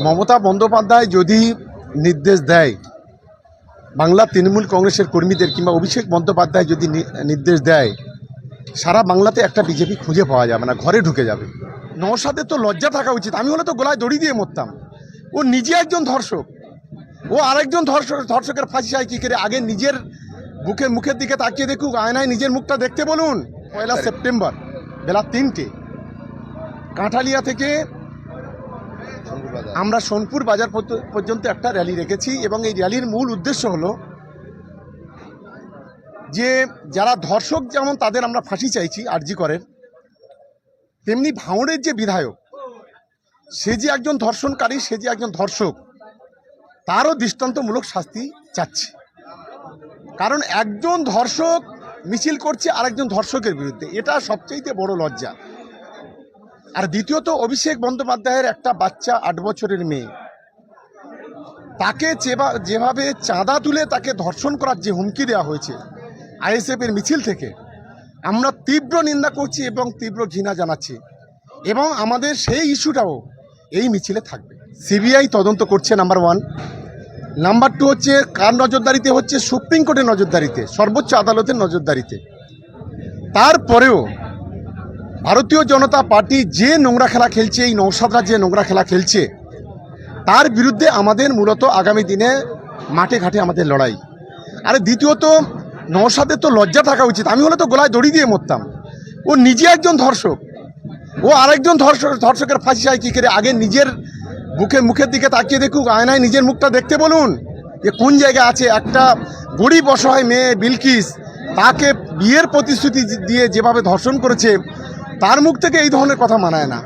মমতা বন্দ্যোপাধ্যায় যদি নির্দেশ দেয়, বাংলা তৃণমূল কংগ্রেসের কর্মীদের কিংবা অভিষেক বন্দ্যোপাধ্যায় যদি নির্দেশ দেয়, সারা বাংলাতে একটা বিজেপি খুঁজে পাওয়া যাবে না, ঘরে ঢুকে যাবে। নওশাদের তো লজ্জা থাকা উচিত। আমি হলে তো গলায় দড়ি দিয়ে মরতাম। ও নিজে একজন ধর্ষক, ও আরেকজন ধর্ষকের ফাঁসি চায় কী করে? আগে নিজের মুখের দিকে তাকিয়ে দেখুক, আয়নায় নিজের মুখটা দেখতে বলুন। 1 সেপ্টেম্বর বেলা 3টে কাঁঠালিয়া থেকে আমরা সোনপুর বাজার পর্যন্ত একটা র্যালি রেখেছি এবং এই র্যালির মূল উদ্দেশ্য হলো যে যারা ধর্ষক, যেমন তাদের আমরা ফাঁসি চাইছি আরজি করের, তেমনি ভাঙড়ের যে বিধায়ক, সে যে একজন ধর্ষণকারী, সে যে একজন ধর্ষক, তারও দৃষ্টান্তমূলক শাস্তি চাচ্ছি। কারণ একজন ধর্ষক মিছিল করছে আরেকজন ধর্ষকের বিরুদ্ধে, এটা সবচেয়ে বড় লজ্জা। আর দ্বিতীয়ত, অভিষেক বন্দ্যোপাধ্যায়ের একটা বাচ্চা 8 বছরের মেয়ে, তাকে যেভাবে চাঁদা তুলে তাকে ধর্ষণ করার যে হুমকি দেওয়া হয়েছে আইএসএফের মিছিল থেকে, আমরা তীব্র নিন্দা করছি এবং তীব্র ঘৃণা জানাচ্ছি। এবং আমাদের সেই ইস্যুটাও এই মিছিলে থাকবে। সিবিআই তদন্ত করছে, নাম্বার 1। নাম্বার 2 হচ্ছে কার নজরদারিতে হচ্ছে? সুপ্রিম কোর্টের নজরদারিতে, সর্বোচ্চ আদালতের নজরদারিতে। তারপরেও ভারতীয় জনতা পার্টি যে নোংরা খেলা খেলছে, এই নওশাদরা যে নোংরা খেলা খেলছে, তার বিরুদ্ধে আমাদের মূলত আগামী দিনে মাঠে ঘাটে আমাদের লড়াই। আর দ্বিতীয়ত, নওশাদের তো লজ্জা থাকা উচিত। আমি হলে তো গলায় দড়ি দিয়ে মরতাম। ও নিজে একজন ধর্ষক, ও আরেকজন ধর্ষকের ফাঁসি চায় কী করে? আগে নিজের মুখের দিকে তাকিয়ে দেখুক, আয়নায় নিজের মুখটা দেখতে বলুন যে কোন জায়গায় আছে। একটা গরিব অসহায় মেয়ে বিলকিস, তাকে বিয়ের প্রতিশ্রুতি দিয়ে যেভাবে ধর্ষণ করেছে, তার মুখ থেকে এই ধরনের কথা মানায় না।